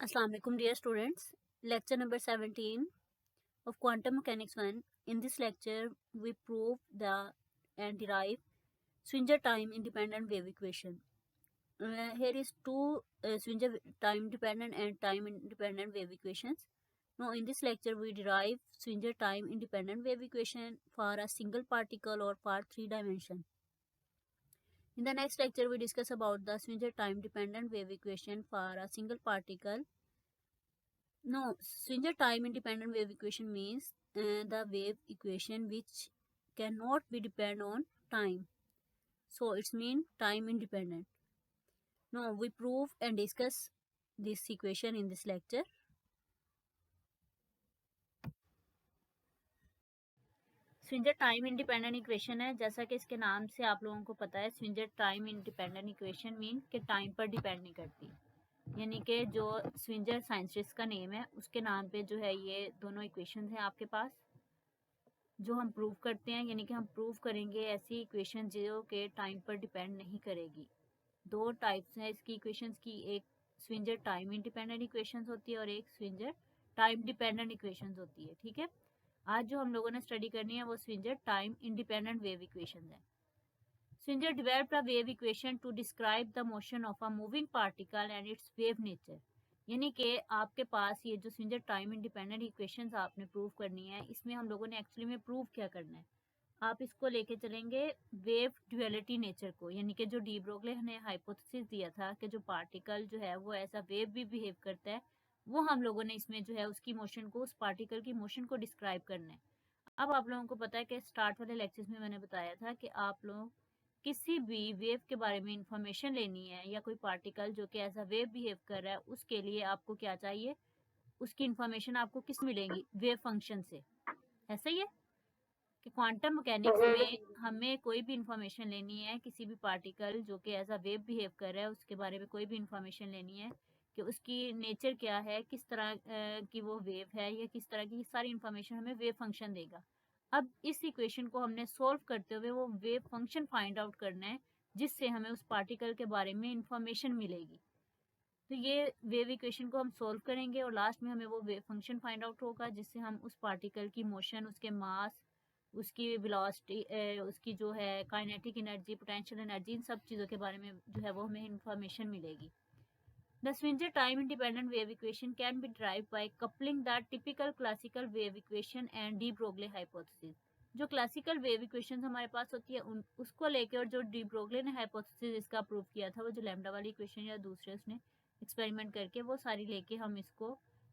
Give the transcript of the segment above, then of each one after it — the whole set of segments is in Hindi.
Assalamu alaikum dear students. Lecture number 17 of Quantum Mechanics 1. In this lecture we prove the and derive Schwinger time independent wave equation. Here is two Schwinger time dependent and time independent wave equations. Now in this lecture we derive Schwinger time independent wave equation for a single particle or for 3 dimension. In the next lecture we discuss about the Schwinger time dependent wave equation for a single particle. No, Schwinger time independent wave equation means the wave equation which cannot be depend on time. So it's mean time independent. Now we prove and discuss this equation in this lecture. Schrödinger time independent equation है, जैसा कि इसके नाम से आप लोगों को पता है Schrodinger time independent equation mean कि टाइम पर डिपेंड नहीं करती, यानी कि जो स्विंजर साइंटिस्ट का नेम है उसके नाम पे जो है ये दोनों इक्वेशंस हैं आपके पास जो हम प्रूव करते हैं, यानी कि हम प्रूव करेंगे ऐसी इक्वेशन जो कि टाइम पर डिपेंड नहीं करेगी। दो टाइप्स हैं इसकी इक्वेशंस की, एक स्विंजर टाइम इंडिपेंडेंट इक्वेशंस होती है और एक स्विंजर टाइम डिपेंडेंट इक्वेशंस होती है। ठीक है, आज जो हम लोगों ने स्टडी करनी है वो swinger time independent wave equations है। Swinger developed a wave equation to describe the motion of a moving particle and its wave nature। यानी कि आपके पास ये जो स्विंजर टाइम इंडिपेंडेंट इक्वेशंस आपने प्रूव करनी है, इसमें हम लोगों ने एक्चुअली में प्रूव क्या करना है, आप इसको लेके चलेंगे वेव ड्यूअलिटी नेचर को, यानी कि जो डी ब्रोगले ने हाइपोथेसिस दिया था कि जो पार्टिकल जो है वो ऐसा वेव भी बिहेव करता है, वो हम लोगों ने इसमें जो है उसकी मोशन को, उस पार्टिकल की मोशन को डिस्क्राइब करना है। अब आप लोगों को पता है कि स्टार्ट वाले लेक्चर्स में मैंने बताया था कि आप लोग किसी भी वेव के बारे में इंफॉर्मेशन लेनी है या कोई पार्टिकल जो कि एज अ वेव बिहेव कर रहा है, उसके लिए आपको क्या चाहिए, उसकी इंफॉर्मेशन आपको किस मिलेगी, वेव फंक्शन से। ऐसा ही है कि क्वांटम मैकेनिक्स में हमें कोई भी इंफॉर्मेशन लेनी है किसी भी पार्टिकल जो कि एज अ वेव बिहेव कर रहा है, उसके बारे में कोई भी इंफॉर्मेशन लेनी है कि उसकी नेचर क्या है, किस तरह की वो वेव है या किस तरह की, सारी इंफॉर्मेशन हमें वेव फंक्शन देगा। अब इस इक्वेशन को हमने सोल्व करते हुए वो वेव फंक्शन फाइंड आउट करना है जिससे हमें उस पार्टिकल के बारे में इंफॉर्मेशन मिलेगी। तो ये वेव इक्वेशन को हम सोल्व करेंगे और लास्ट में हमें वो वेव फंक्शन फाइंड आउट होगा जिससे हम उस पार्टिकल की मोशन, उसके मास, उसकी वेलोसिटी, उसकी जो है काइनेटिक एनर्जी, पोटेंशियल एनर्जी, इन सब चीज़ों के बारे में जो है वो हमें इंफॉर्मेशन मिलेगी। The Schwinger time independent wave equation can be derived by coupling the typical classical wave equation and de Broglie hypothesis। जो क्लासिकल वेव इक्वेशन हमारे पास होती है उसको लेके और जो डी ब्रोगले ने हाइपोथेसिस इसका प्रूव किया था, वो जो लैम्डा वाली इक्वेशन या दूसरे उसने एक्सपेरिमेंट करके वो सारी लेके हम इसको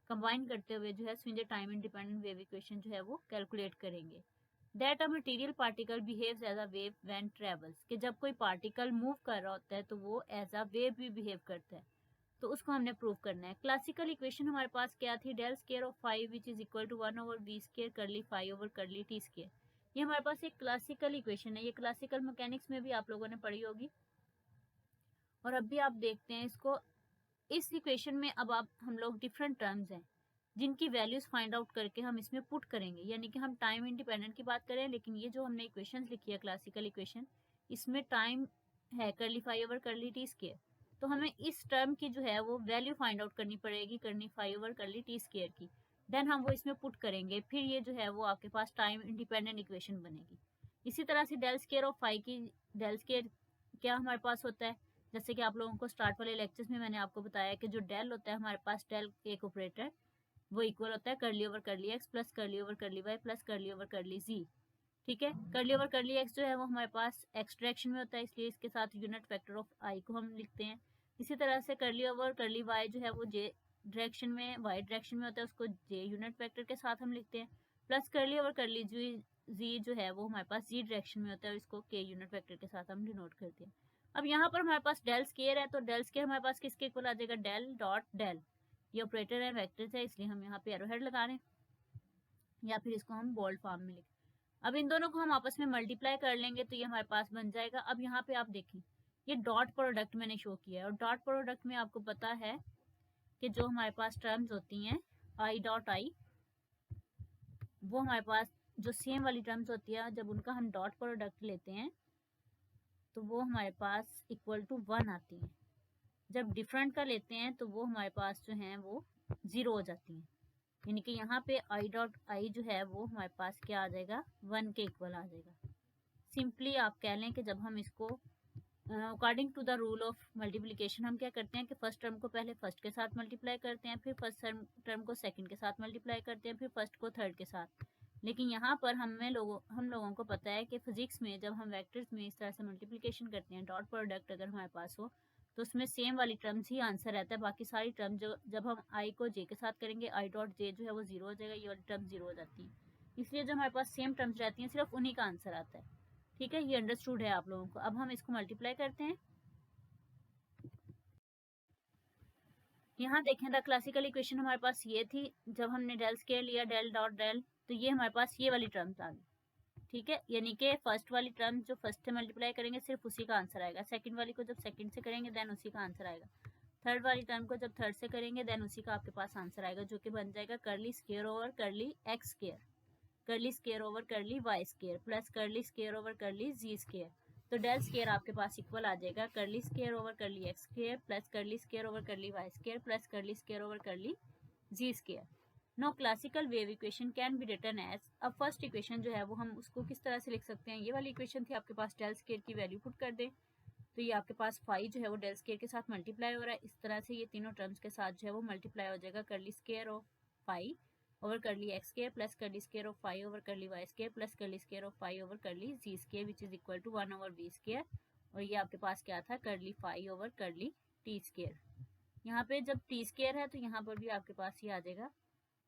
कंबाइन करते हुए जो है Schrodinger time independent wave equation जो है वो कैलकुलेट करेंगे। That a material particle behaves as a wave when travels, कि जब कोई पार्टिकल मूव कर रहा होता है तो वो एज अ वेव भी बिहेव करता है, तो उसको हमने प्रूव करना है। क्लासिकल इक्वेशन हमारे पास क्या थी, del square of five which is equal to 1/v square curly five over curly t square. ये हमारे पास एक क्लासिकल इक्वेशन है, ये क्लासिकल मैकेनिक्स में भी आप लोगों ने पढ़ी होगी और अब भी आप देखते हैं इसको। इस इक्वेशन में अब आप हम लोग डिफरेंट टर्म्स हैं जिनकी वैल्यूज फाइंड आउट करके हम इसमें पुट करेंगे, यानी कि हम टाइम इंडिपेंडेंट की बात करें, लेकिन ये जो हमने इक्वेशन लिखी है क्लासिकल इक्वेशन, इसमें टाइम है करली five over curly t square, तो हमें इस टर्म की जो है वो वैल्यू फाइंड आउट करनी पड़ेगी करनी five over curly t square की, देन हम वो इसमें पुट करेंगे, फिर ये जो है वो आपके पास टाइम इंडिपेंडेंट इक्वेशन बनेगी। इसी तरह से डेल स्केयर ऑफ फाइव की, डेल स्केयर क्या हमारे पास होता है, जैसे कि आप लोगों को स्टार्ट वाले लेक्चर्स में मैंने आपको बताया कि जो डेल होता है हमारे पास, डेल एक ऑपरेटर वो इक्वल होता है curly over curly x plus curly over curly y plus curly over curly z. ठीक है, करली ओवर करली एक्स जो है वो हमारे पास एक्स डायरेक्शन में होता है, इसलिए इसके साथ यूनिट वेक्टर ऑफ आई को हम लिखते हैं। इसी तरह से करली ओवर करली वाई जो है वो जे डायरेक्शन में, वाई डायरेक्शन में होता है, उसको जे यूनिट वेक्टर के साथ हम लिखते हैं। प्लस करली ओवर करली जी जो है वो हमारे पास जी डायरेक्शन में होता है और इसको के यूनिट वेक्टर के साथ हम डिनोट करते हैं। अब यहाँ पर हमारे पास डेल स्केयर है, तो डेल स्केयर हमारे पास किसके इक्वल आ जाएगा, डेल डॉट डेल, ये ऑपरेटर है, वेक्टर्स है, इसलिए हम यहाँ पे एरो हेड लगा रहे हैं या फिर इसको हम बोल्ड फॉर्म में लिख। अब इन दोनों को हम आपस में मल्टीप्लाई कर लेंगे तो ये हमारे पास बन जाएगा। अब यहाँ पे आप देखें ये डॉट प्रोडक्ट मैंने शो किया है और डॉट प्रोडक्ट में आपको पता है कि जो हमारे पास टर्म्स होती हैं आई डॉट आई, वो हमारे पास जो सेम वाली टर्म्स होती है जब उनका हम डॉट प्रोडक्ट लेते हैं तो वो हमारे पास इक्वल टू 1 आती है। जब डिफरेंट का लेते हैं तो वो हमारे पास जो है वो 0 हो जाती है, यानी कि यहाँ पे आई डॉट आई जो है वो हमारे पास क्या आ जाएगा, 1 के इक्वल आ जाएगा। सिंपली आप कह लें कि जब हम इसको according to the rule of multiplication हम क्या करते हैं कि फर्स्ट टर्म को पहले फर्स्ट के साथ मल्टीप्लाई करते हैं, फिर फर्स्ट टर्म को सेकंड के साथ मल्टीप्लाई करते हैं, फिर फर्स्ट को थर्ड के साथ। लेकिन यहाँ पर हम लोगों को पता है कि फिजिक्स में जब हम वेक्टर्स में इस तरह से मल्टीप्लिकेशन करते हैं, डॉट प्रोडक्ट अगर हमारे पास हो तो उसमें सेम वाली टर्म्स ही आंसर रहता है। बाकी सारी टर्म जो जब हम आई को जे के साथ करेंगे, आई डॉट जे जो है वो 0 हो जाएगा, ये वाली टर्म 0 हो जाती है। इसलिए जो हमारे पास सेम टर्म्स रहती हैं सिर्फ उन्हीं का आंसर आता है। ठीक है, ये अंडरस्टूड है आप लोगों को। अब हम इसको मल्टीप्लाई करते हैं। यहाँ देखें द क्लासिकल इक्वेशन हमारे पास ये थी, जब हमने डेल स्केयर लिया डेल डॉट डेल, तो ये हमारे पास ये वाली टर्म्स आ गई। ठीक है, यानी कि फर्स्ट वाली टर्म जो फर्स्ट से मल्टीप्लाई करेंगे सिर्फ उसी का आंसर आएगा, सेकंड वाली को जब सेकंड से करेंगे देन उसी का आंसर आएगा, थर्ड वाली टर्म को जब थर्ड से करेंगे देन उसी का आपके पास आंसर आएगा, जो कि बन जाएगा curly square over curly x square, curly square over curly y square plus curly square over curly z square. तो डेल स्केयर आपके पास इक्वल आ जाएगा curly square over curly x square plus curly square over curly y square plus curly square over curly z square. Now classical wave equation can be written as, अब फर्स्ट इक्वेशन जो है वो हम उसको किस तरह से लिख सकते हैं, ये वाली इक्वेशन थी आपके पास, डेल स्केयर की वैल्यू पुट कर दें तो ये आपके पास फाई जो है वो डेल स्केयर के साथ मल्टीप्लाई हो रहा है, इस तरह से ये तीनों टर्म्स के साथ जो है वो मल्टीप्लाई हो जाएगा, curly square of phi over curly x square plus curly square of phi over curly y square plus curly square of phi over curly z square which is equal to 1 over v square, और ये आपके पास क्या था, curly phi over curly t square. यहाँ पे जब टी स्केयर है तो यहाँ पर भी आपके पास ये आ जाएगा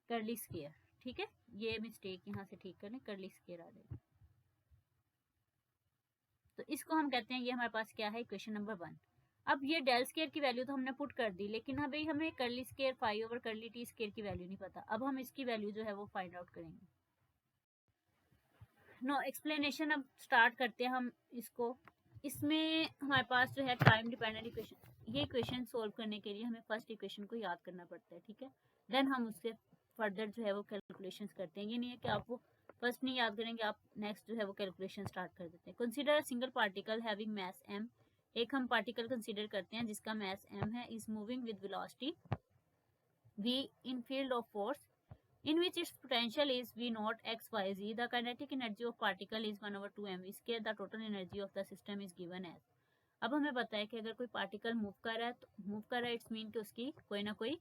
कर्ली स्केयर। ठीक है, ये मिस्टेक यहाँ से ठीक कर लें, कर्ली स्केयर आ जाएगा। तो इसको हम कहते हैं, ये हमारे पास क्या है, इक्वेशन नंबर 1। अब ये डेल स्केयर की वैल्यू तो हमने पुट कर दी, लेकिन अभी हमें curly square phi over curly t square की वैल्यू नहीं पता। अब हम इसकी वैल्यू जो है वो फाइंड आउट करेंगे। नो एक्सप्लेनेशन, अब स्टार्ट करते हैं हम इसको। इसमें हमारे पास जो है टाइम डिपेंडेंट इक्वेशन, ये इक्वेशन सोल्व करने के लिए हमें फर्स्ट इक्वेशन को याद करना पड़ता है। ठीक है, देन हम उससे फर्दर जो है वो कैलकुलेशंस करते हैं। ये नहीं है कि आप वो फर्स्ट नहीं याद करेंगे, आप नेक्स्ट जो है वो कैलकुलेशन स्टार्ट कर देते हैं। Consider single particle having mass m, एक हम पार्टिकल कंसीडर करते हैं जिसका मास m है, is moving with velocity v in field of force in which its potential is v naught x y z. The kinetic energy of particle is 1 over 2 mv square. The total energy of the system is given as. अब हमें पता है कि अगर कोई पार्टिकल मूव कर रहा है इट्स मीन कि उसकी कोई ना कोई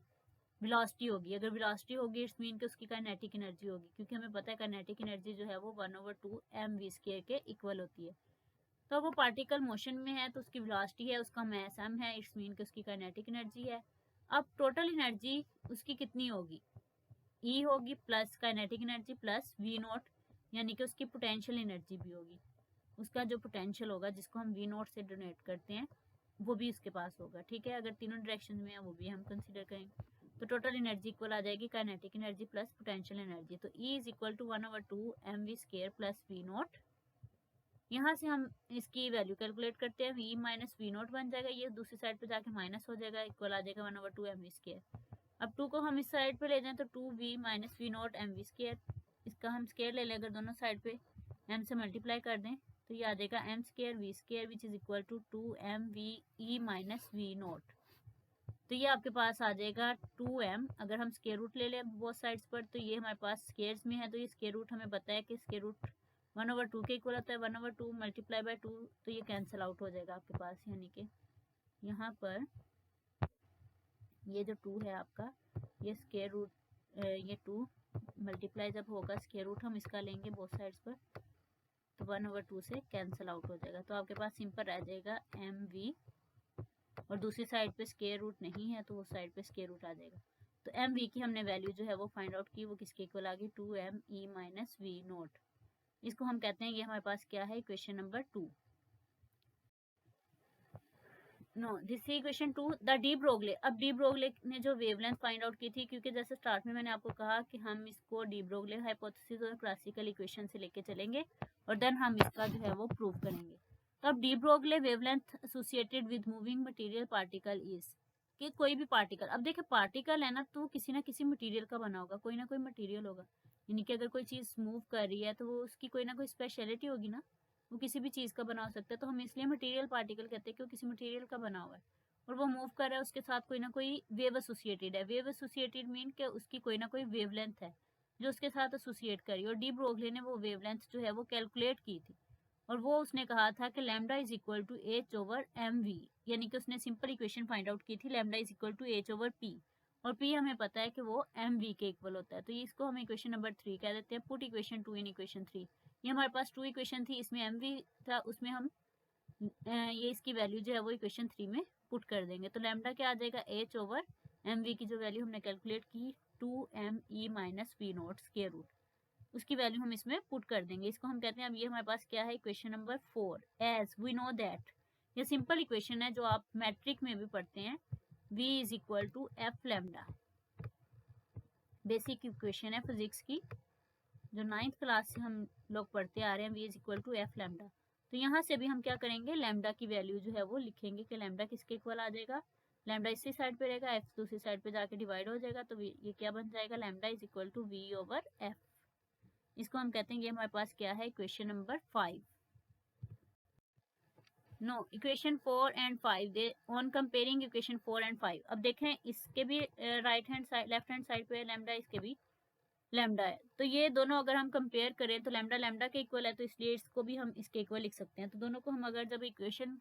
वेलोसिटी होगी। अगर वेलोसिटी होगी इट्स मीन कि उसकी काइनेटिक एनर्जी होगी, क्योंकि हमें पता है काइनेटिक एनर्जी जो है वो 1 over 2 mv स्क्वायर के इक्वल होती है। तो वो पार्टिकल मोशन में है तो उसकी वेलोसिटी है, उसका मास m है, इट्स मीन कि उसकी काइनेटिक एनर्जी है। अब टोटल एनर्जी उसकी कितनी होगी, E होगी plus kinetic energy plus V note, यानी कि उसकी पोटेंशियल एनर्जी भी होगी। उसका जो पोटेंशियल होगा जिसको हम V नोट से डोनेट करते हैं वो भी उसके पास होगा। ठीक है, अगर तीनों डायरेक्शन में है वो भी हम कंसीडर करेंगे, तो टोटल एनर्जी इक्वल आ जाएगी kinetic energy plus potential energy. तो E is equal to 1 over 2 mv square plus V naught. यहाँ से हम इसकी वैल्यू कैलकुलेट करते हैं, V माइनस V नोट बन जाएगा, ये दूसरी साइड पे जाके माइनस हो जाएगा, इक्वल आ जाएगा 1 over 2 mv स्क्वायर। अब 2 को हम इस साइड पे ले जाएं तो 2v minus v naught m v square, इसका हम स्केयर ले लें, अगर दोनों साइड पे m से मल्टीप्लाई कर दें तो ये आ जाएगा m square v square which is equal to 2mve minus v naught. तो ये आपके पास आ जाएगा 2m, अगर हम स्केयर रूट ले लें बोथ साइड्स पर तो ये हमारे पास स्केयर्स में है, तो ये स्केयर रूट हमें पता है कि स्केयर रूट 1 over 2 के इक्वल होता है, 1 over 2 मल्टीप्लाई बाय 2, तो ये कैंसिल आउट हो जाएगा आपके पास, यानी कि यहाँ पर ये जो 2 है आपका, ये स्केयर रूट, ये 2 मल्टीप्लाई जब होगा स्केयर रूट हम इसका लेंगे बोथ साइड्स पर तो 1 over 2 से कैंसिल आउट हो जाएगा, तो आपके पास सिंपल रह जाएगा mv, और दूसरी साइड पे स्केयर रूट नहीं है तो उस साइड पे स्केयर रूट आ जाएगा। तो mv की हमने वैल्यू जो है वो फाइंड आउट की, वो किसके इक्वल आ गई, 2me माइनस वी नोट। इसको हम कहते हैं, ये हमारे पास क्या है, equation number 2। Now this equation 2 the de Broglie. अब डी ब्रोगले ने जो वेवलेंथ फाइंड आउट की थी, क्योंकि जैसे स्टार्ट में मैंने आपको कहा कि हम इसको डी ब्रोगले हाइपोथेसिस और क्लासिकल इक्वेशन से लेके चलेंगे और देन हम इसका जो है वो प्रूव करेंगे। तो अब de Broglie wavelength associated with moving material particle is, कि कोई भी पार्टिकल, अब देखिए पार्टिकल है ना किसी ना किसी मटेरियल का बना होगा, कोई ना कोई मटेरियल होगा, यानी कि अगर कोई चीज़ मूव कर रही है तो वो उसकी कोई ना कोई स्पेशलिटी होगी ना, वो किसी भी चीज़ का बना हो सकता है, तो हम इसलिए मटेरियल पार्टिकल कहते हैं कि वो किसी मटेरियल का बना हुआ है। और वो मूव कर रहा है, उसके साथ कोई ना कोई वेव एसोसिएटेड है। वेव एसोसिएटेड मीन कि उसकी कोई ना कोई वेवलेंथ है जो उसके साथ एसोसिएट करी। और डी ब्रोगली ने वो वेवलेंथ जो है वो कैलकुलेट की थी, और वो उसने कहा था कि lambda is equal to h over m v, यानी कि उसने सिंपल इक्वेशन फाइंड आउट की थी, lambda is equal to h over p, और पी हमें पता है कि वो एम वी के इक्वल होता है। तो ये इसको हम इक्वेशन नंबर 3 कह देते हैं। Put equation 2 in equation 3। ये हमारे पास 2 इक्वेशन थी, इसमें एम वी था, उसमें हम ये इसकी वैल्यू जो है वो इक्वेशन 3 में पुट कर देंगे। तो लैम्डा क्या आ जाएगा, एच ओवर एम वी की जो वैल्यू हमने कैलकुलेट की 2m e minus v naught square root, उसकी वैल्यू हम इसमें पुट कर देंगे। इसको हम कहते हैं, अब ये हमारे पास क्या है, equation number 4। As we know that, ये सिंपल इक्वेशन है जो आप मैट्रिक में भी पढ़ते हैं। v is equal to f lambda, basic equation है फिजिक्स की जो 9th क्लास से हम लोग पढ़ते आ रहे हैं। v is equal to f lambda. तो यहाँ से भी हम क्या करेंगे, लैम्डा की वैल्यू जो है वो लिखेंगे कि लैम्डा किसके इक्वल आ जाएगा। लैम्डा इसी साइड पे रहेगा, एफ दूसरी साइड पे जाके डिवाइड हो जाएगा, तो ये क्या बन जाएगा, lambda is equal to v over f. इसको हम कहते हैं, ये हमारे पास क्या है, equation number 5। No, equation 4 and 5 they on comparing equation 4 and 5। अब देखें इसके भी right hand side left hand side पे लैम्डा, इसके भी लैम्डा है। तो ये दोनों अगर हम कंपेयर करें तो लैम्डा लैम्डा के इक्वल है, तो इसलिए इसको भी हम इसके इक्वल लिख सकते हैं। तो दोनों को हम अगर जब इक्वेशन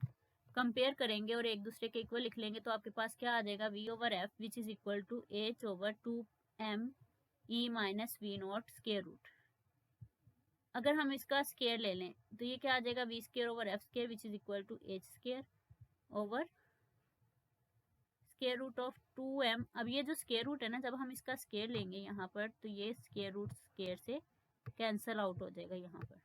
कंपेयर करेंगे और एक दूसरे के इक्वल लिख लेंगे तो आपके पास क्या आ जाएगा, v over f which is equal to h over 2m e minus v naught square root. अगर हम इसका स्क्वायर ले लें तो ये क्या आ जाएगा, v square over f square which is equal to h square over square root of 2m। अब ये जो स्क्वायर रूट है ना, जब हम इसका स्क्वायर लेंगे यहाँ पर तो ये स्क्वायर रूट स्क्वायर से कैंसल आउट हो जाएगा यहाँ पर,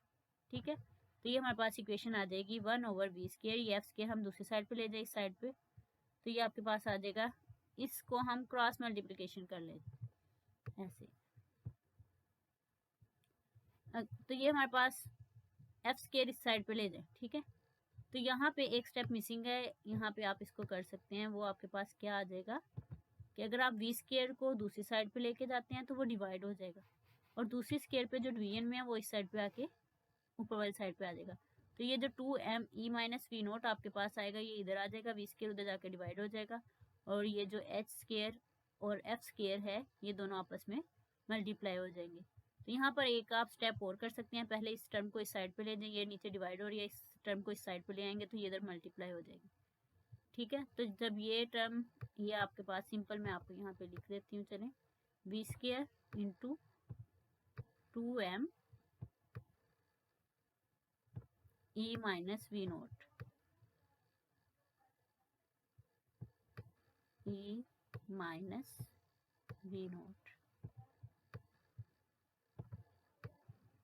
ठीक है। तो ये हमारे पास इक्वेशन आ जाएगी 1 ओवर वी स्क्वायर, ये एफ स्क्वायर हम दूसरी साइड पे ले जाए इस साइड पे, तो ये आपके पास आ जाएगा। इसको हम क्रॉस मल्टीप्लिकेशन कर लें ऐसे, तो ये हमारे पास एफ स्क्वायर इस साइड पे ले जाए, ठीक है। तो यहाँ पे एक स्टेप मिसिंग है, यहाँ पे आप इसको कर सकते हैं। वो आपके पास क्या आ जाएगा कि अगर आप वी स्क्वायर को दूसरी साइड पे लेके जाते हैं तो वो डिवाइड हो जाएगा, और दूसरी स्क्वायर पे जो डिवीजन में है वो इस साइड पे आके ऊपर वाली साइड पे आ जाएगा। तो ये जो 2m e minus v note आपके पास आएगा, ये इधर आ जाएगा, वी स्क्वायर उधर जाके डिवाइड हो जाएगा, और ये जो एच स्क्वायर और एफ स्क्वायर है ये दोनों आपस में मल्टीप्लाई हो जाएंगे। तो यहाँ पर एक आप स्टेप और कर सकते हैं, पहले इस टर्म को इस साइड पे ले जाएंगे, ये नीचे डिवाइड हो रही है, इस टर्म को इस साइड पे ले आएंगे तो ये इधर मल्टीप्लाई हो जाएगी, ठीक है। तो जब ये टर्म ये आपके पास सिंपल, मैं आपको यहाँ पे लिख देती हूँ, चलें, v square into 2m e minus v naught e minus v naught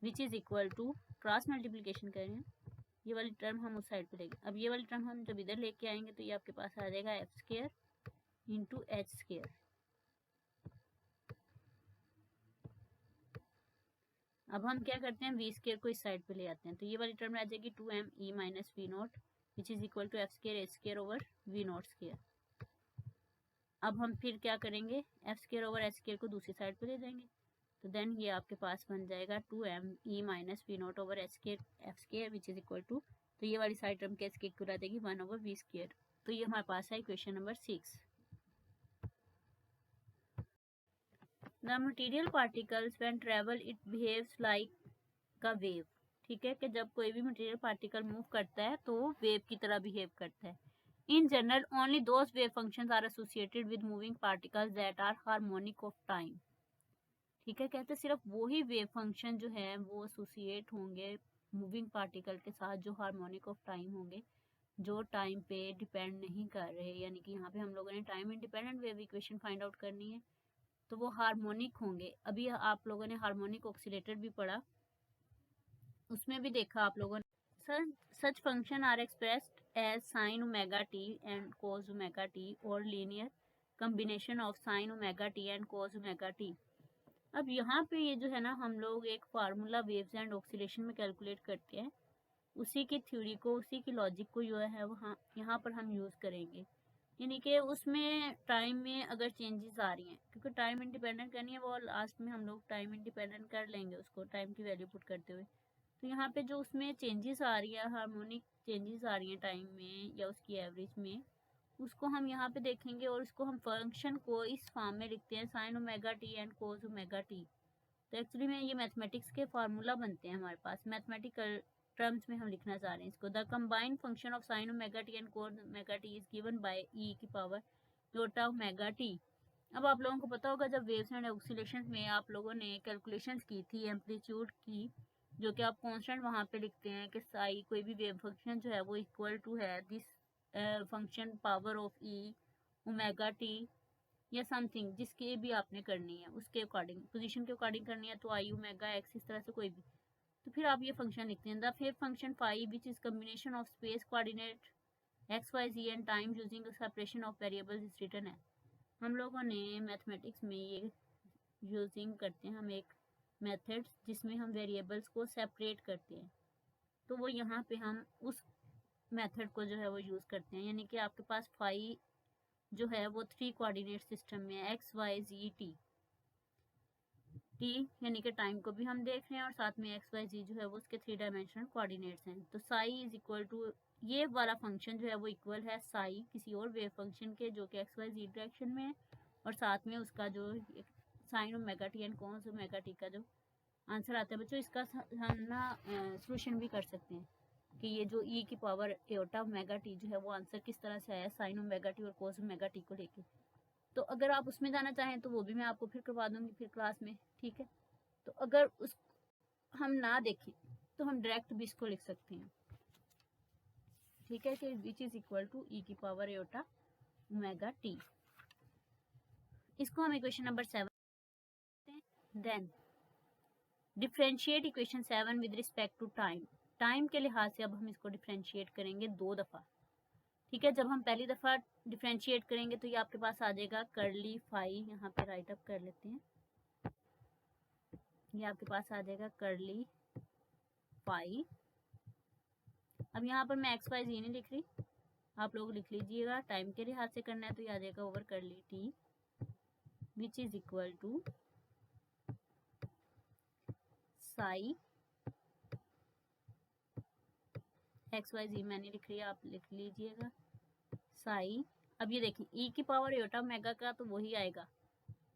which is equal to, cross multiplication करें, ये वाली टर्म हम उस साइड पे लेंगे। अब ये वाली टर्म हम जब इधर लेके आएंगे तो ये आपके पास आ जाएगा F square into H square. अब हम क्या करते हैं, वी स्क्वायर को इस साइड पे ले आते हैं, तो ये वाली टर्म आ जाएगी 2m e minus v naught which is equal to f square h square over v naught square. अब हम फिर क्या करेंगे, f square over h square को दूसरी साइड पे ले जाएंगे, तो देन ये आपके पास बन जाएगा 2m e minus v not over h square f square which is equal to, तो ये वाली साइड टर्म के इसके इक्वल आ जाएगी 1 ओवर वी स्क्वायर। तो ये हमारे पास है equation number 6। The material particles when travel it behaves like a wave, ठीक है, कि जब कोई भी मटेरियल पार्टिकल मूव करता है तो वो वेव की तरह बिहेव करता है। In general only those wave functions are associated with moving particles that are harmonic of time, ठीक है। कहते हैं सिर्फ वो ही वेव फंक्शन जो है वो एसोसिएट होंगे मूविंग पार्टिकल के साथ जो हार्मोनिक ऑफ टाइम होंगे, जो टाइम पे डिपेंड नहीं कर रहे, यानी कि यहाँ पे हम लोगों ने time independent wave equation find out करनी है, तो वो हार्मोनिक होंगे। अभी आप लोगों ने हार्मोनिक ऑक्सीलेटर भी पढ़ा, उसमें भी देखा आप लोगों ने, such function are expressed as sine omega t and cos omega t और linear combination of sine omega t and cos omega t. अब यहाँ पे ये जो है ना, हम लोग एक फार्मूला वेव्स एंड ऑक्सीलेशन में कैलकुलेट करते हैं, उसी की थ्योरी को, उसी की लॉजिक को जो है वहाँ यहाँ पर हम यूज़ करेंगे। यानी कि उसमें टाइम में अगर चेंजेस आ रही हैं, क्योंकि टाइम इंडिपेंडेंट करनी है, वो लास्ट में हम लोग टाइम इंडिपेंडेंट कर लेंगे उसको टाइम की वैल्यू पुट करते हुए। तो यहाँ पे जो उसमें चेंजेस आ रही है, हार्मोनिक चेंजेस आ रही हैं टाइम में या उसकी एवरेज में, उसको हम यहाँ पे देखेंगे और उसको हम फंक्शन को इस फॉर्म में लिखते हैं sign omega t and cos omega T. तो एक्चुअली में ये मैथमेटिक्स के फार्मूला बनते हैं हमारे पास, मैथमेटिकल टर्म्स में हम लिखना चाह रहे हैं इसको। The combined function of sine omega t and cos omega t is given by e की पावर योटा ओमेगा टी। अब आप लोगों को पता होगा जब वेव्स एंड ऑक्सीलेशंस में आप लोगों ने कैलकुलेशंस की थी एम्पलीट्यूड की, जो कि आप कांस्टेंट वहाँ पे लिखते हैं कि साई कोई भी वेव फंक्शन जो है वो इक्वल टू है this function power of E omega T या समथिंग, जिसकी भी आपने करनी है उसके अकॉर्डिंग, पोजीशन के अकॉर्डिंग करनी है तो आई ओमेगा एक्स इस तरह से कोई भी, तो फिर आप ये फंक्शन लिखते हैं। द फिर function phi which is combination of space coordinate x y z and time using separation of variables is written है। हम लोगों ने मैथमेटिक्स में ये यूजिंग करते हैं हम एक मेथड जिसमें हम वेरिएबल्स को सेपरेट करते हैं, तो वो यहाँ पे हम उस मेथड को जो है वो यूज़ करते हैं। यानी कि आपके पास फाई जो है वो 3 कोऑर्डिनेट सिस्टम में है, x y z t. T यानी कि टाइम को भी हम देख रहे हैं और साथ में एक्स वाई जी जो है वो उसके 3 डायमेंशनल कोऑर्डिनेट्स हैं। तो साई इज इक्वल टू ये वाला फंक्शन जो है वो इक्वल है साई किसी और वेव फंक्शन के जो कि एक्स वाई जी डायरेक्शन में है, और साथ में उसका जो sign omega t and cos omega T का जो आंसर आता है बच्चों, इसका हम ना सोल्यूशन भी कर सकते हैं कि ये जो ई की पावर एटा ओमेगा टी जो है वो आंसर किस तरह से आया साइन ओमेगा टी और कोस ओमेगा टी को लेके। तो अगर आप उसमें जाना चाहें तो वो भी मैं आपको फिर करवा दूंगी फिर क्लास में, ठीक है। तो अगर उस हम ना देखें तो हम डायरेक्ट भी इसको लिख सकते हैं, ठीक है, कि which is equal to e की पावर एटा ओमेगा टी। इसको हम equation number 7 then differentiate equation 7 with respect to time. Time के लिहाज से अब हम इसको डिफरेंशिएट करेंगे 2 दफ़ा, ठीक है। जब हम पहली दफ़ा डिफरेंशिएट करेंगे तो ये आपके पास आ जाएगा करली फाई, यहाँ पे राइट अप कर लेते हैं, ये आपके पास आ जाएगा करली फाई। अब यहाँ पर मैं एक्स वाई जी नहीं लिख रही, आप लोग लिख लीजिएगा, टाइम के लिहाज से करना है तो ये आ जाएगा over curly t which is equal to psi x y z मैंने लिख लिया, आप लिख लीजिएगा साई। अब ये देखें ई की पावर योटा ओमेगा का तो वही आएगा,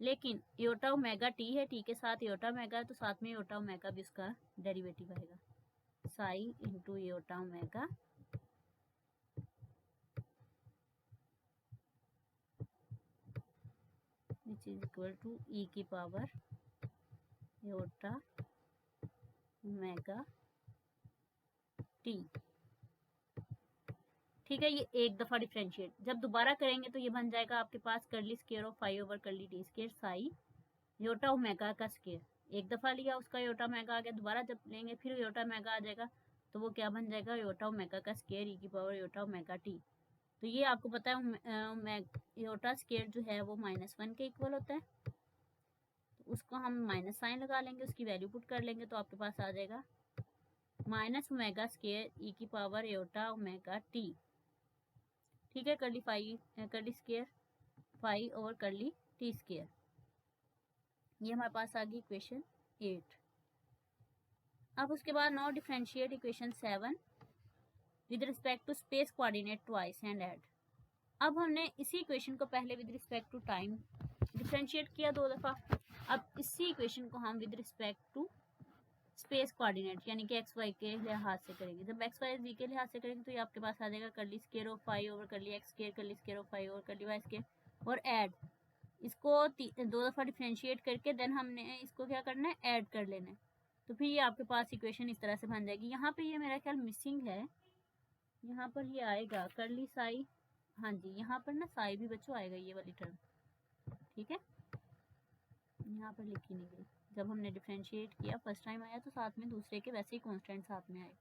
लेकिन योटा ओमेगा टी है, टी के साथ योटा ओमेगा है तो साथ में योटा ओमेगा भी उसका डेरिवेटिव आएगा, psi into iota omega which is equal to e की पावर योटा ओमेगा टी, ठीक है। ये एक दफ़ा डिफरेंशिएट, जब दोबारा करेंगे तो ये बन जाएगा आपके पास curly square of phi over curly t square psi iota omega का स्केयर, एक दफ़ा लिया उसका योटा ओमेगा आ गया, दोबारा जब लेंगे फिर योटा ओमेगा आ जाएगा तो वो क्या बन जाएगा योटा ओमेगा का स्केयर ई की पावर योटा ओमेगा टी। तो ये आपको पता है योटा स्केयर जो है वो -1 के इक्वल होता है, तो उसको हम माइनस साइन लगा लेंगे, उसकी वैल्यू पुट कर लेंगे तो आपके पास आ जाएगा माइनस ओमेगा स्केयर ई की पावर योटा ओमेगा टी, ठीक है। Curly phi curly square phi over curly t square, ये हमारे पास आ गई इक्वेशन 8। अब उसके बाद now differentiate equation 7 with respect to space coordinate twice and add. अब हमने इसी इक्वेशन को पहले with respect to time differentiate किया 2 दफ़ा, अब इसी इक्वेशन को हम with respect to space coordinate यानी कि एक्स वाई के लिहाज से करेंगे। जब एक्स वाई जी के लिहाज से करेंगे तो ये आपके पास आ जाएगा curly square of phi over curly x square curly square of phi over curly y square और ऐड, इसको 2 दफ़ा डिफरेंशिएट करके देन हमने इसको क्या करना है ऐड कर लेना है, तो फिर ये आपके पास इक्वेशन इस तरह से बन जाएगी। यहाँ पे ये मेरा ख्याल मिसिंग है, यहाँ पर ये आएगा करली साई, हाँ जी यहाँ पर ना साई भी बच्चों आएगा ये वाली टर्म, ठीक है, यहाँ पर लिखी नहीं गई। जब हमने डिफरेंशिएट किया फर्स्ट टाइम आया तो साथ में दूसरे के वैसे ही कांस्टेंट साथ में आए।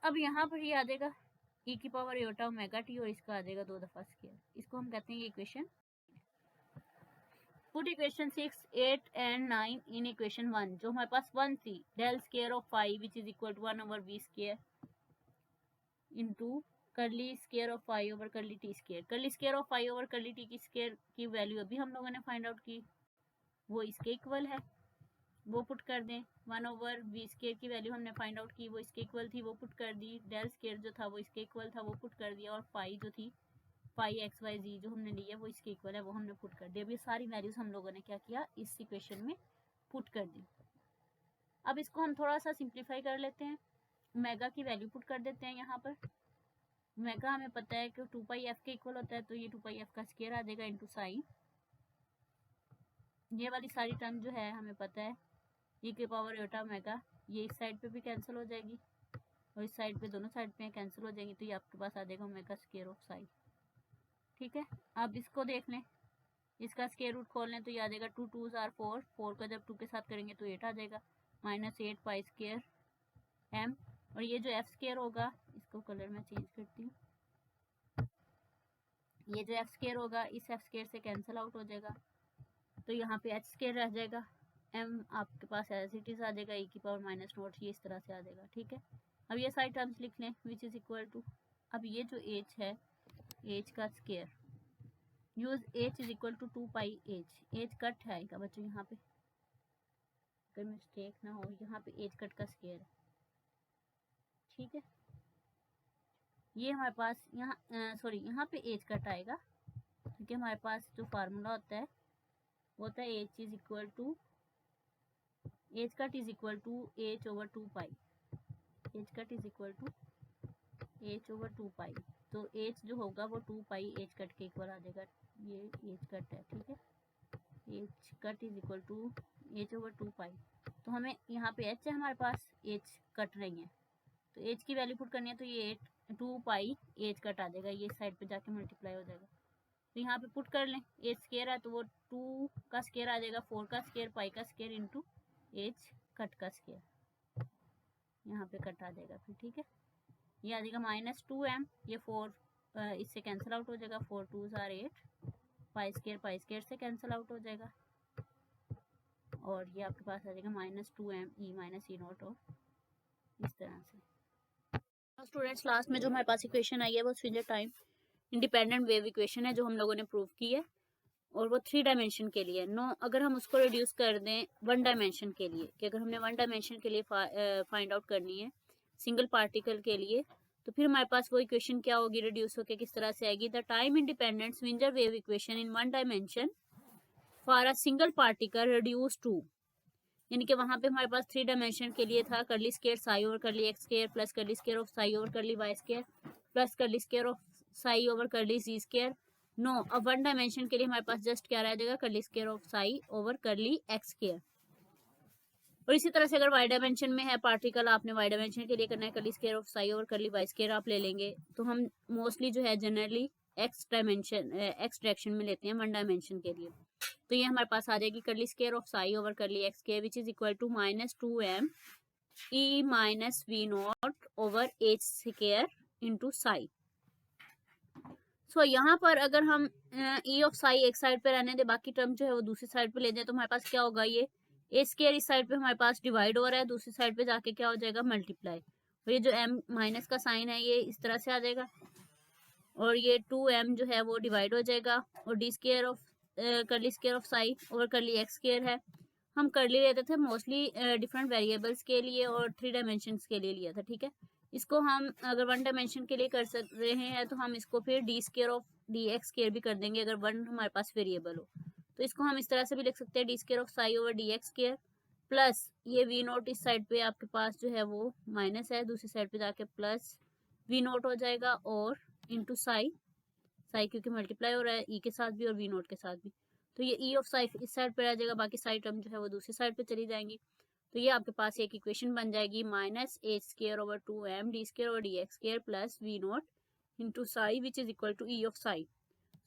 अब यहाँ पर ये आ जाएगा ई की पावर योटा ओमेगा टी और इसका आ जाएगा 2 दफ़ा स्केयर, इसको हम कहते हैं ये equation. Put equation 6, 8 and 9 in equation 1, जो हमारे पास 1 थी, del square of phi which is equal to 1 over v square into curly square of phi over curly t square. Curly square of phi over curly t की स्केयर की वैल्यू अभी हम लोगों ने फाइंड आउट की, वो इसके इक्वल है, वो पुट कर दें। 1 ओवर वी स्केयर की वैल्यू हमने फाइंड आउट की, वो इसके इक्वल थी, वो पुट कर दी। डेल स्केयर जो था वो इसके इक्वल था, वो पुट कर दिया, और फाई जो थी फाई एक्स वाई जी जो हमने लिया वो इसके इक्वल है, वो हमने पुट कर दिया। अब ये सारी वैल्यूज हम लोगों ने क्या किया, इस इक्वेशन में पुट कर दी। अब इसको हम थोड़ा सा सिंप्लीफाई कर लेते हैं, ओमेगा की वैल्यू पुट कर देते हैं यहाँ पर। ओमेगा हमें पता है कि 2 पाई एफ के इक्वल होता है, तो ये 2 पाई एफ का स्क्वायर आ जाएगा इंटू साइन। ये वाली सारी टर्म जो है हमें पता है e के पावर एटा ओमेगा, ये इस साइड पे भी कैंसिल हो जाएगी और इस साइड पे, दोनों साइड पे कैंसिल हो जाएंगी, तो ये आपके पास आ जाएगा ओमेगा स्क्वायर ऑफ साइन। ठीक है, अब इसको देख लें, इसका स्क्वायर रूट खोल लें तो ये आ जाएगा 2 2 आर 4, 4 का जब 2 के साथ करेंगे तो 8 आ जाएगा, -8 पाई स्क्वायर एम। और ये जो एफ स्क्वायर होगा, इसको कलर में चेंज करती हूँ, ये जो एफ स्क्वायर होगा इस एफ स्क्वायर से कैंसिल आउट हो जाएगा, तो यहाँ पे एच स्क्वायर रह जाएगा, एम आपके पास एज इट इज आ जाएगा e की पावर -0, ये इस तरह से आ जाएगा। ठीक है, अब ये सारी टर्म्स लिख लें, विच इज इक्वल टू, अब ये जो एच है, एच का square, use h is equal to 2 pi h cut है आएगा बच्चों, यहाँ पे अगर मिस्टेक ना हो, यहाँ पे एच कट का स्क्वायर है। ठीक है, ये हमारे पास यहाँ सॉरी यहाँ पे एच कट आएगा, क्योंकि हमारे पास जो फार्मूला होता है वो होता है h is equal to, h cut is equal to h over 2 pi, h cut is equal to h over 2 pi, तो एच जो होगा वो 2 पाई एच कट के इक्वल आ जाएगा, ये एच कट है। ठीक है, h cut is equal to h over 2 pi, तो हमें यहाँ पे एच है हमारे पास, एच कट रही है, तो एच की वैल्यू पुट करनी है, तो ये 2 पाई एच कट आ जाएगा, ये साइड पे जाके मल्टीप्लाई हो जाएगा, तो यहाँ पे पुट कर लें, एच स्क्वायर है तो वो 2 का स्क्वायर आ जाएगा, 4 का स्क्वायर पाई का स्क्वायर इंटू एच कट का स्क्वायर, यहाँ पे कट आ जाएगा फिर। ठीक है, ये आ जाएगा -2m, ये 4 इससे कैंसिल आउट हो जाएगा, 4 2 आर 8, पाई स्क्वायर से कैंसिल आउट हो जाएगा, और ये आपके पास आ जाएगा -2m e minus E not, और इस तरह से। स्टूडेंट्स, लास्ट में जो हमारे पास इक्वेशन आई है वो swinger time independent wave equation है, जो हम लोगों ने प्रूव की है, और वो 3 डायमेंशन के लिए। अगर हम उसको रिड्यूस कर दें 1 डायमेंशन के लिए, कि अगर हमने 1 डायमेंशन के लिए फाइंड आउट करनी है सिंगल पार्टिकल के लिए, तो फिर हमारे पास वो इक्वेशन क्या होगी, रिड्यूस होकर किस तरह से आएगी, the time independent Schrödinger wave equation in 1 dimension for a single particle reduce to, यानी कि वहां पे हमारे पास 3 डायमेंशन के लिए था curly square psi over curly x square plus curly square of psi over curly y square plus curly square of psi over curly z square. No, अब 1 डायमेंशन के लिए हमारे पास जस्ट क्या रह जाएगा, curly square of psi over curly x square. और इसी तरह से अगर वाई डायमेंशन में है पार्टिकल, आपने वाई डायमेंशन के लिए करना है curly square of psi over curly y square आप ले लेंगे, तो हम मोस्टली जो है जनरली एक्स डायरेक्शन में लेते हैं 1 डायमेंशन के लिए, तो ये हमारे पास आ जाएगी curly square of psi over curly x square which is equal to -2m e minus v not over h square into psi. So यहाँ पर अगर हम e ऑफ साई एक साइड पे रहने दे, बाकी टर्म जो है वो दूसरी साइड पे ले जाए, तो हमारे पास क्या होगा, ये ए स्क्वायर इस साइड पे हमारे पास डिवाइड हो रहा है, दूसरी साइड पे जाके क्या हो जाएगा, मल्टीप्लाई, और ये जो m माइनस का साइन है ये इस तरह से आ जाएगा, और ये 2m जो है वो डिवाइड हो जाएगा, और D square of curly square of psi over curly x square है, हम कर्ली लेते थे मोस्टली डिफरेंट वेरिएबल्स के लिए और 3 डायमेंशंस के लिए लिया था। ठीक है, इसको हम अगर 1 डायमेंशन के लिए कर रहे हैं तो हम इसको फिर D square of D x square भी कर देंगे, अगर 1 हमारे पास वेरिएबल हो, तो इसको हम इस तरह से भी लिख सकते हैं, d square of psi over d x square plus ये वी नोट इस साइड पे आपके पास जो है वो माइनस है, दूसरी साइड पे जाके प्लस वी नोट हो जाएगा, और इंटू साई क्योंकि मल्टीप्लाई हो रहा है ई के साथ भी और वी नोट के साथ भी, तो ये ई ऑफ साई इस साइड पे रह जाएगा, बाकी साई टर्म जो है वो दूसरी साइड पे चली जाएंगी, तो ये आपके पास एक इक्वेशन बन जाएगी -h square over 2m d square over d x square plus v not into psi which is equal to e of psi.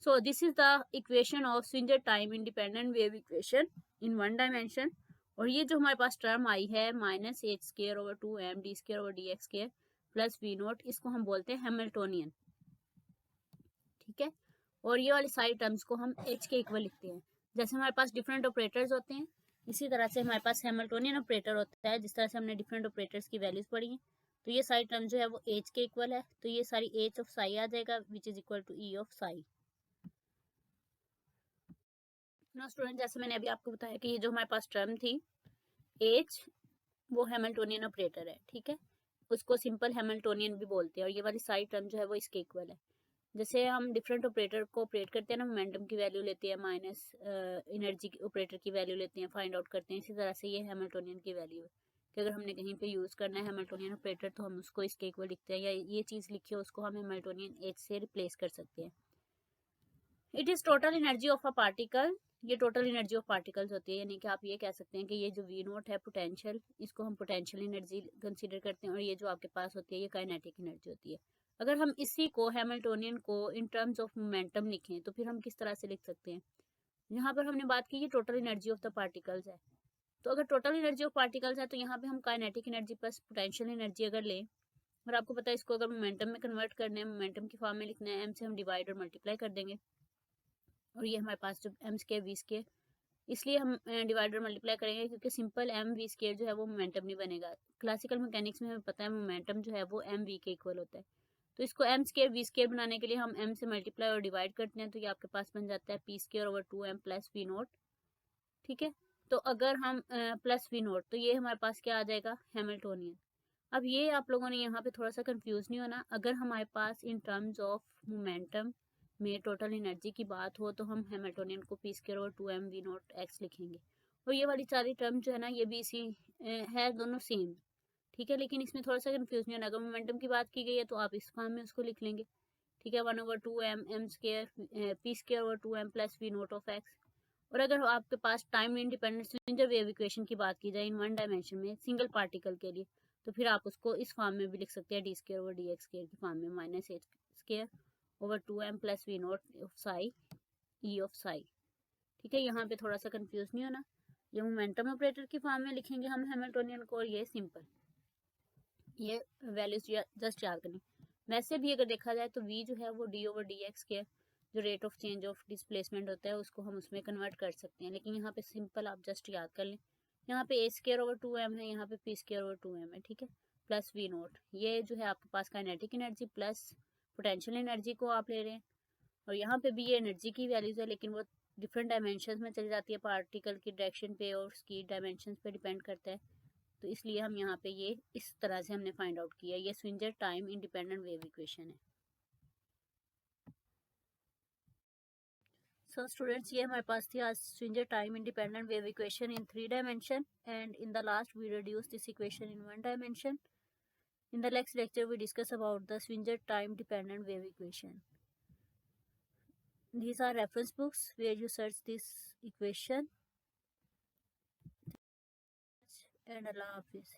So this is the equation of Schrödinger time independent wave equation in 1 dimension. और ये जो हमारे पास टर्म आई है -h square over 2m d square over d x square plus v not, इसको हम बोलते हैं हैमिल्टोनियन। ठीक है, और ये वाली सारी टर्म्स को हम h के इक्वल लिखते हैं, जैसे हमारे पास डिफरेंट ऑपरेटर्स होते हैं इसी तरह से हमारे पास हैमिल्टोनियन ऑपरेटर होता है, जिस तरह से हमने डिफरेंट ऑपरेटर्स की वैल्यूज पढ़ी हैं, तो ये सारी टर्म जो है वो h के इक्वल है, तो ये सारी h ऑफ साई आ जाएगा which is equal to e of psi. ना स्टूडेंट, जैसे मैंने अभी आपको बताया कि ये जो हमारे पास टर्म थी h वो हैमिल्टोनियन ऑपरेटर है। ठीक है, उसको सिंपल हैमिल्टोनियन भी बोलते हैं, और ये वाली सारी टर्म जो है वो इसके इक्वल है। जैसे हम डिफरेंट ऑपरेटर को ऑपरेट करते हैं ना, मोमेंटम की वैल्यू लेते हैं माइनस एनर्जी ऑपरेटर की वैल्यू लेते हैं, फाइंड आउट करते हैं। इसी तरह से ये हैमिल्टोनियन की वैल्यू है कि अगर हमने कहीं पे यूज़ करना है हैमिल्टोनियन ऑपरेटर तो हम उसको इसके इक्वल लिखते हैं, या ये चीज़ लिखी हो उसको हम हैमिल्टोनियन एच से रिप्लेस कर सकते हैं। It is total energy of a particle, ये टोटल एनर्जी ऑफ पार्टिकल्स होती है, यानी कि आप ये कह सकते हैं कि ये जो वी नोट है पोटेंशियल, इसको हम पोटेंशियल एनर्जी कंसीडर करते हैं, और ये जो आपके पास होती है ये काइनेटिक एनर्जी होती है। अगर हम इसी को हैमिल्टोनियन को इन टर्म्स ऑफ मोमेंटम लिखें तो फिर हम किस तरह से लिख सकते हैं? यहाँ पर हमने बात की ये total energy of the particles है, तो अगर टोटल एनर्जी ऑफ पार्टिकल्स है तो यहाँ पे हम kinetic energy plus potential energy अगर लें, और आपको पता है इसको अगर मोमेंटम में कन्वर्ट करना है, मोमेंटम की फॉर्म में लिखना है, एम से हम डिवाइड और मल्टीप्लाई कर देंगे, और ये हमारे पास जो एम स्क्वायर वी स्क्वायर, इसलिए हम डिवाइड और मल्टीप्लाई करेंगे क्योंकि सिंपल एम वी स्क्वायर जो है वो मोमेंटम नहीं बनेगा। क्लासिकल मैकेनिक्स में हमें पता है मोमेंटम जो है वो एम वी के इक्वल होता है, तो इसको एम स्क्वायर वी स्क्वायर बनाने के लिए हम एम से मल्टीप्लाई और डिवाइड करते हैं, तो ये आपके पास बन जाता है p square over 2m plus v naught. ठीक है, तो अगर हम प्लस वी नोट, तो ये हमारे पास क्या आ जाएगा? हैमिल्टोनियन। अब ये आप लोगों ने यहाँ पे थोड़ा सा कंफ्यूज नहीं होना, अगर हमारे पास इन टर्म्स ऑफ मोमेंटम में टोटल एनर्जी की बात हो तो हम हैमिल्टोनियन को पी स्क्वायर और 2m वी नोट एक्स लिखेंगे, और ये वाली सारी टर्म जो है ना ये भी इसी है, दोनों सेम। ठीक है, लेकिन इसमें थोड़ा सा कंफ्यूज नहीं होना, अगर मोमेंटम की बात की गई है तो आप इस फॉर्म में उसको लिख लेंगे। ठीक है, 1/2m m square p square over 2m plus v note of x. और अगर आपके पास time independent Schrödinger wave equation की बात की जाए इन वन डायमेंशन में सिंगल पार्टिकल के लिए, तो फिर आप उसको इस फॉर्म में भी लिख सकते हैं, d square over d x square की फॉर्म में, minus h square over 2m plus v note of psi e of psi. ठीक है, यहाँ पे थोड़ा सा कंफ्यूज नहीं होना, ये मोमेंटम ऑपरेटर की फॉर्म में लिखेंगे हम हैमिल्टोनियन को, और ये सिंपल, ये वैल्यूज जस्ट याद करनी। वैसे भी अगर देखा जाए तो v जो है वो d ओवर डी एक्स के जो rate of change of displacement होता है उसको हम उसमें कन्वर्ट कर सकते हैं, लेकिन यहाँ पे सिंपल आप जस्ट याद कर लें, यहाँ पे a स्क्वायर ओवर 2m है, यहाँ पे p स्क्वायर ओवर 2m है। ठीक है, प्लस वी नोट, ये जो है आपके पास kinetic energy plus potential energy को आप ले रहे हैं, और यहाँ पे भी ये एनर्जी की वैल्यूज है लेकिन वो डिफरेंट डायमेंशन में चली जाती है, पार्टिकल की डायरेक्शन पे और उसकी डायमेंशन पे डिपेंड करता है, तो इसलिए हम यहाँ पे ये इस तरह से हमने फाइंड आउट किया। ये Schrödinger time independent wave equation है। सो स्टूडेंट्स, ये हमारे पास थी आज Schrödinger time independent wave equation in 3 dimension, and in the last we reduce this equation in 1 dimension. In the next lecture we discuss about the Schwinger time dependent wave equation. These are reference books where you search this equation, and Allah Hafiz.